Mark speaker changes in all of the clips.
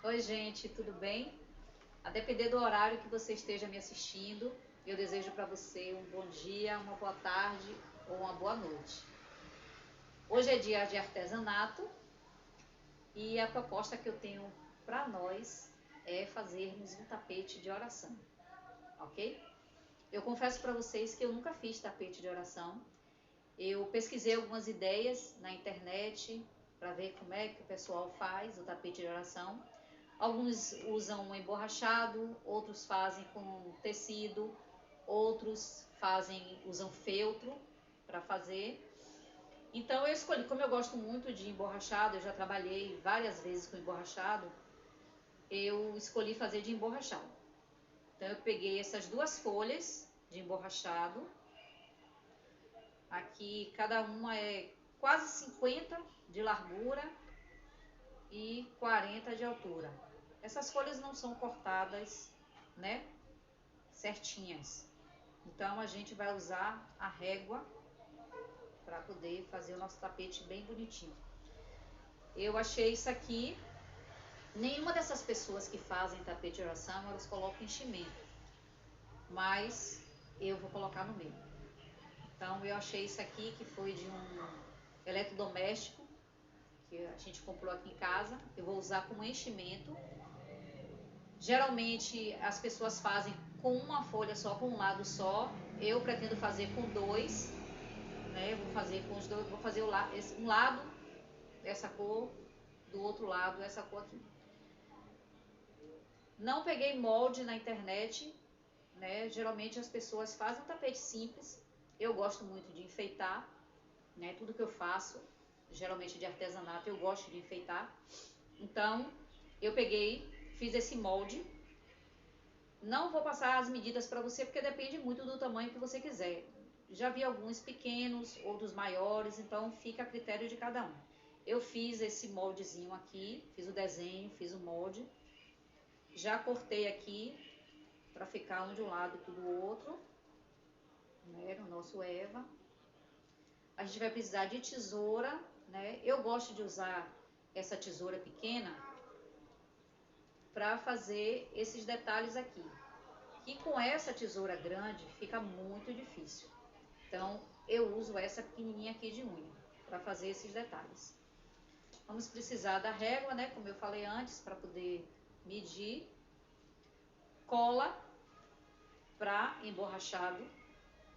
Speaker 1: Oi, gente, tudo bem? A depender do horário que você esteja me assistindo, eu desejo para você um bom dia, uma boa tarde ou uma boa noite. Hoje é dia de artesanato e a proposta que eu tenho para nós é fazermos um tapete de oração, ok? Eu confesso para vocês que eu nunca fiz tapete de oração. Eu pesquisei algumas ideias na internet para ver como é que o pessoal faz o tapete de oração. Alguns usam emborrachado, outros fazem com tecido, outros usam feltro para fazer. Então eu escolhi, como eu gosto muito de emborrachado, eu já trabalhei várias vezes com emborrachado, eu escolhi fazer de emborrachado. Então eu peguei essas duas folhas de emborrachado, aqui cada uma é quase 50 de largura e 40 de altura. Essas folhas não são cortadas, né, certinhas. Então a gente vai usar a régua para poder fazer o nosso tapete bem bonitinho. Eu achei isso aqui. Nenhuma dessas pessoas que fazem tapete de oração, elas colocam enchimento, mas eu vou colocar no meu. Então eu achei isso aqui, que foi de um eletrodoméstico que a gente comprou aqui em casa. Eu vou usar como enchimento. Geralmente as pessoas fazem com uma folha só, com um lado só. Eu pretendo fazer com dois, né? Eu vou fazer com os dois, vou fazer um lado essa cor, do outro lado essa cor aqui. Não peguei molde na internet, né? Geralmente as pessoas fazem um tapete simples. Eu gosto muito de enfeitar, né? Tudo que eu faço, geralmente de artesanato, eu gosto de enfeitar. Então eu peguei, fiz esse molde. Não vou passar as medidas para você porque depende muito do tamanho que você quiser. Já vi alguns pequenos, outros maiores, então fica a critério de cada um. Eu fiz esse moldezinho aqui, fiz o desenho, fiz o molde. Já cortei aqui para ficar um de um lado e do outro, né, no nosso Eva. A gente vai precisar de tesoura, né? Eu gosto de usar essa tesoura pequena para fazer esses detalhes aqui. E com essa tesoura grande fica muito difícil. Então eu uso essa pequenininha aqui de unha para fazer esses detalhes. Vamos precisar da régua, né, como eu falei antes, para poder medir. Cola para emborrachado,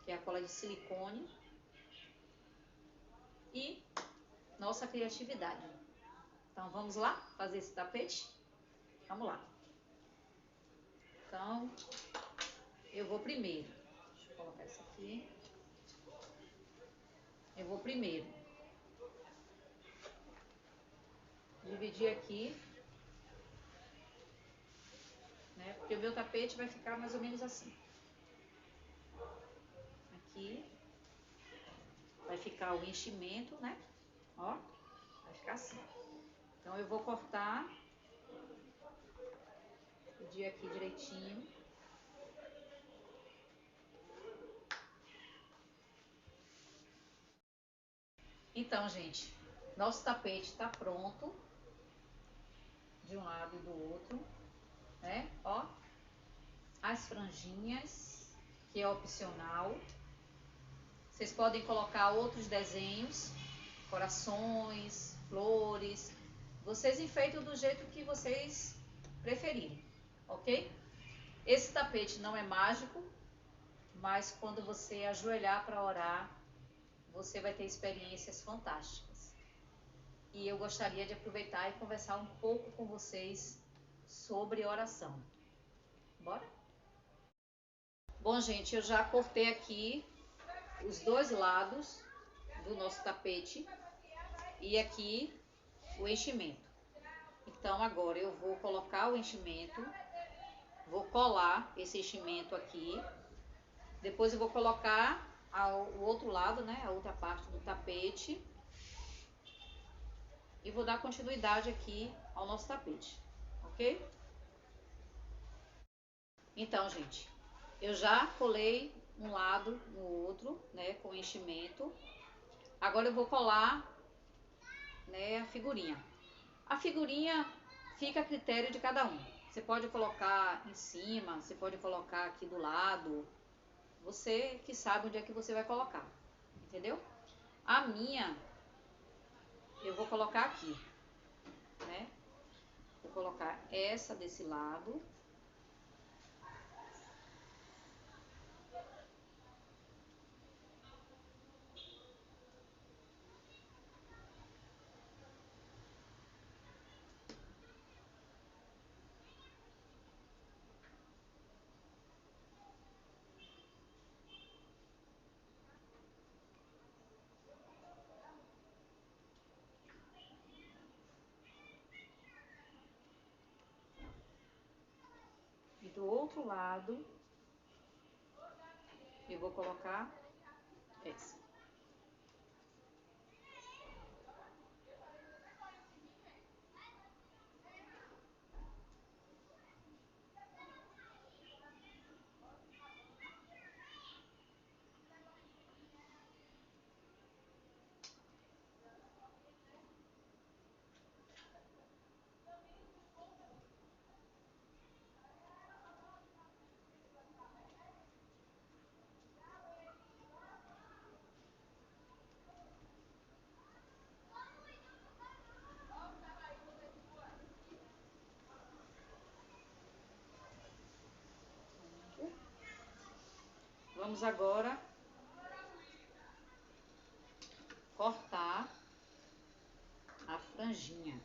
Speaker 1: que é a cola de silicone. E nossa criatividade. Então vamos lá fazer esse tapete? Vamos lá. Então eu vou primeiro. Deixa eu colocar isso aqui. Eu vou primeiro dividir aqui, né? Porque o meu tapete vai ficar mais ou menos assim. Aqui vai ficar o enchimento, né? Ó, vai ficar assim. Então eu vou cortar, medir aqui direitinho. Então, gente, nosso tapete tá pronto, de um lado e do outro, né? Ó, as franjinhas, que é opcional. Vocês podem colocar outros desenhos, corações, flores. Vocês enfeitam do jeito que vocês preferirem, ok? Esse tapete não é mágico, mas quando você ajoelhar para orar, você vai ter experiências fantásticas. E eu gostaria de aproveitar e conversar um pouco com vocês sobre oração. Bora? Bom, gente, eu já cortei aqui os dois lados do nosso tapete e aqui o enchimento. Então agora eu vou colocar o enchimento, vou colar esse enchimento aqui, depois eu vou colocar o outro lado, né, a outra parte do tapete, e vou dar continuidade aqui ao nosso tapete, ok? Então, gente, eu já colei um lado no outro, né, com enchimento. Agora eu vou colar, né, a figurinha. A figurinha fica a critério de cada um. Você pode colocar em cima, você pode colocar aqui do lado, você que sabe onde é que você vai colocar, entendeu? A minha, eu vou colocar aqui, né? Vou colocar essa desse lado. E do outro lado, eu vou colocar essa. Vamos agora cortar a franjinha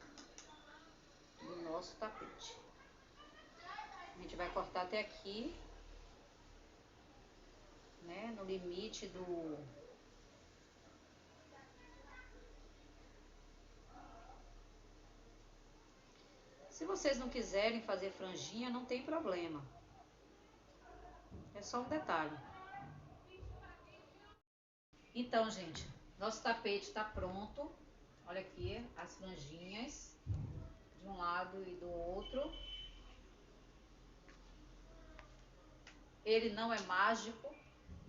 Speaker 1: do nosso tapete. A gente vai cortar até aqui, né, no limite do... Se vocês não quiserem fazer franjinha, não tem problema. É só um detalhe. Então, gente, nosso tapete está pronto. Olha aqui as franjinhas de um lado e do outro. Ele não é mágico,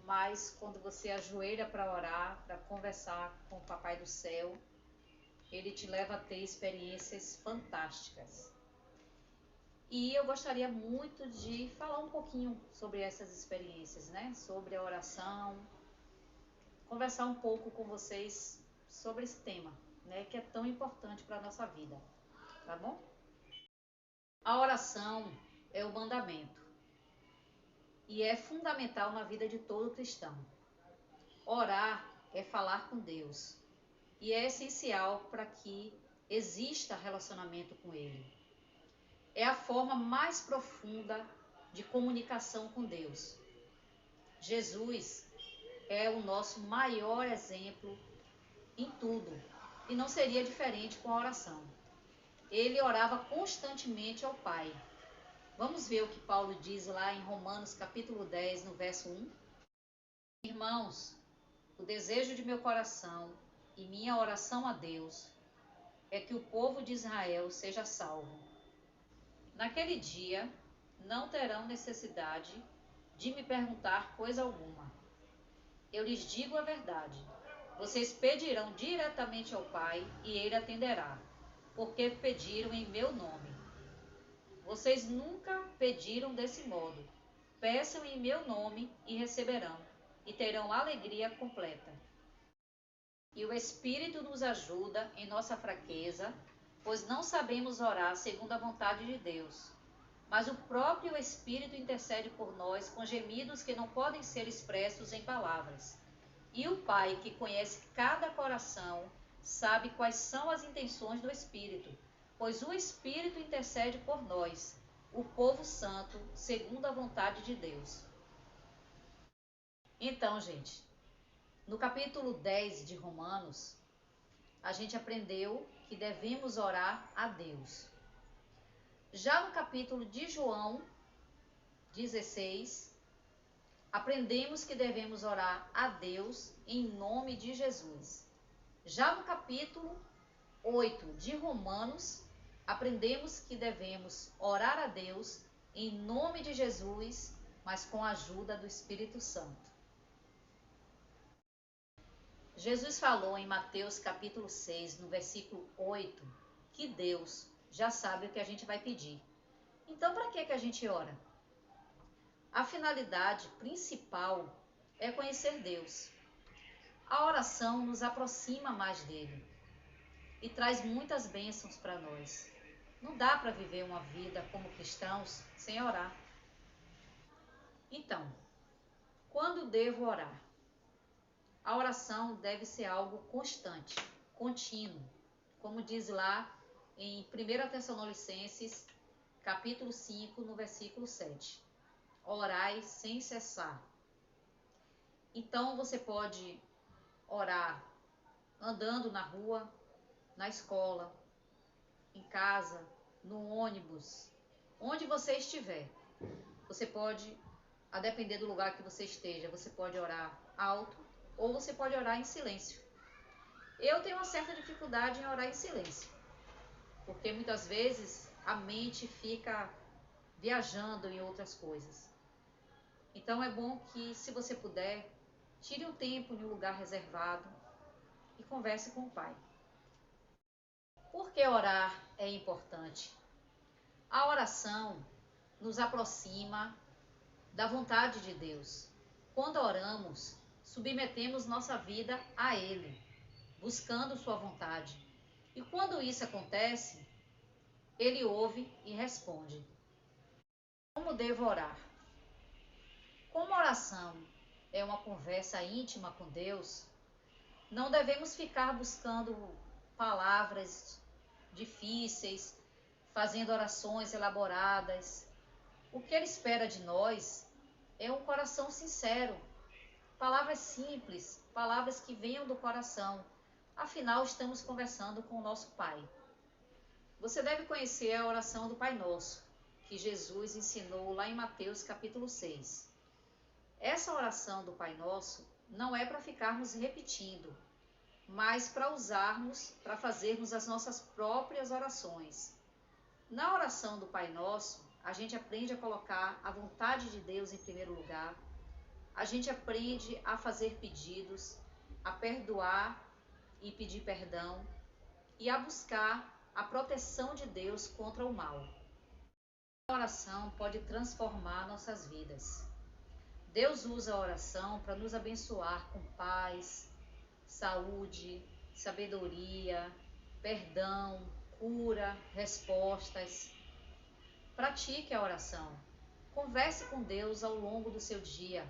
Speaker 1: mas quando você ajoelha para orar, para conversar com o Papai do Céu, ele te leva a ter experiências fantásticas. E eu gostaria muito de falar um pouquinho sobre essas experiências, né? Sobre a oração, conversar um pouco com vocês sobre esse tema, né? Que é tão importante para a nossa vida, tá bom? A oração é o mandamento e é fundamental na vida de todo cristão. Orar é falar com Deus e é essencial para que exista relacionamento com Ele. É a forma mais profunda de comunicação com Deus. Jesus é o nosso maior exemplo em tudo e não seria diferente com a oração. Ele orava constantemente ao Pai. Vamos ver o que Paulo diz lá em Romanos capítulo 10, no verso 1. Irmãos, o desejo de meu coração e minha oração a Deus é que o povo de Israel seja salvo. Naquele dia não terão necessidade de me perguntar coisa alguma. Eu lhes digo a verdade. Vocês pedirão diretamente ao Pai e Ele atenderá, porque pediram em meu nome. Vocês nunca pediram desse modo. Peçam em meu nome e receberão, e terão alegria completa. E o Espírito nos ajuda em nossa fraqueza, pois não sabemos orar segundo a vontade de Deus. Mas o próprio Espírito intercede por nós com gemidos que não podem ser expressos em palavras. E o Pai, que conhece cada coração, sabe quais são as intenções do Espírito, pois o Espírito intercede por nós, o povo santo, segundo a vontade de Deus. Então, gente, no capítulo 10 de Romanos, a gente aprendeu que devemos orar a Deus. Já no capítulo de João 16, aprendemos que devemos orar a Deus em nome de Jesus. Já no capítulo 8 de Romanos, aprendemos que devemos orar a Deus em nome de Jesus, mas com a ajuda do Espírito Santo. Jesus falou em Mateus capítulo 6, no versículo 8, que Deus já sabe o que a gente vai pedir. Então, para que a gente ora? A finalidade principal é conhecer Deus. A oração nos aproxima mais dele e traz muitas bênçãos para nós. Não dá para viver uma vida como cristãos sem orar. Então, quando devo orar? A oração deve ser algo constante, contínuo, como diz lá em 1 Tessalonicenses, capítulo 5, no versículo 7. Orai sem cessar. Então você pode orar andando na rua, na escola, em casa, no ônibus, onde você estiver. Você pode, a depender do lugar que você esteja, você pode orar alto ou você pode orar em silêncio. Eu tenho uma certa dificuldade em orar em silêncio, porque muitas vezes a mente fica viajando em outras coisas. Então é bom que, se você puder, tire um tempo em um lugar reservado e converse com o Pai. Por que orar é importante? A oração nos aproxima da vontade de Deus. Quando oramos, submetemos nossa vida a Ele, buscando sua vontade. E quando isso acontece, Ele ouve e responde. Como devo orar? Como a oração é uma conversa íntima com Deus, não devemos ficar buscando palavras difíceis, fazendo orações elaboradas. O que Ele espera de nós é um coração sincero, palavras simples, palavras que venham do coração. Afinal, estamos conversando com o nosso Pai. Você deve conhecer a oração do Pai Nosso, que Jesus ensinou lá em Mateus capítulo 6. Essa oração do Pai Nosso não é para ficarmos repetindo, mas para usarmos, para fazermos as nossas próprias orações. Na oração do Pai Nosso, a gente aprende a colocar a vontade de Deus em primeiro lugar, a gente aprende a fazer pedidos, a perdoar e pedir perdão e a buscar a proteção de Deus contra o mal. A oração pode transformar nossas vidas. Deus usa a oração para nos abençoar com paz, saúde, sabedoria, perdão, cura, respostas. Pratique a oração. Converse com Deus ao longo do seu dia.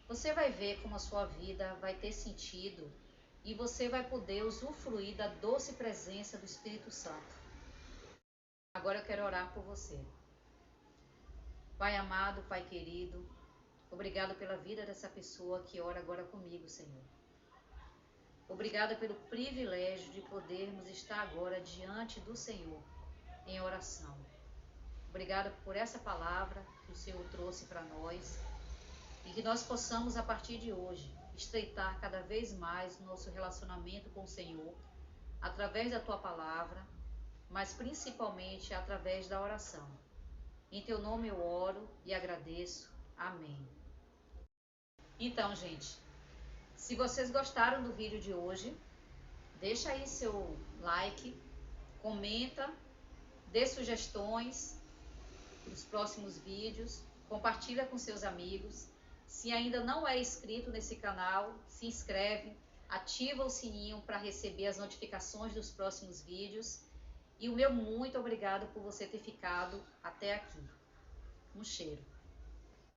Speaker 1: Você vai ver como a sua vida vai ter sentido e você vai poder usufruir da doce presença do Espírito Santo. Agora eu quero orar por você. Pai amado, Pai querido, obrigado pela vida dessa pessoa que ora agora comigo, Senhor. Obrigada pelo privilégio de podermos estar agora diante do Senhor em oração. Obrigada por essa palavra que o Senhor trouxe para nós e que nós possamos, a partir de hoje, estreitar cada vez mais o nosso relacionamento com o Senhor através da Tua palavra, mas principalmente através da oração. Em Teu nome eu oro e agradeço. Amém. Então, gente, se vocês gostaram do vídeo de hoje, deixa aí seu like, comenta, dê sugestões dos próximos vídeos, compartilha com seus amigos. Se ainda não é inscrito nesse canal, se inscreve, ativa o sininho para receber as notificações dos próximos vídeos. E o meu muito obrigado por você ter ficado até aqui. Um cheiro.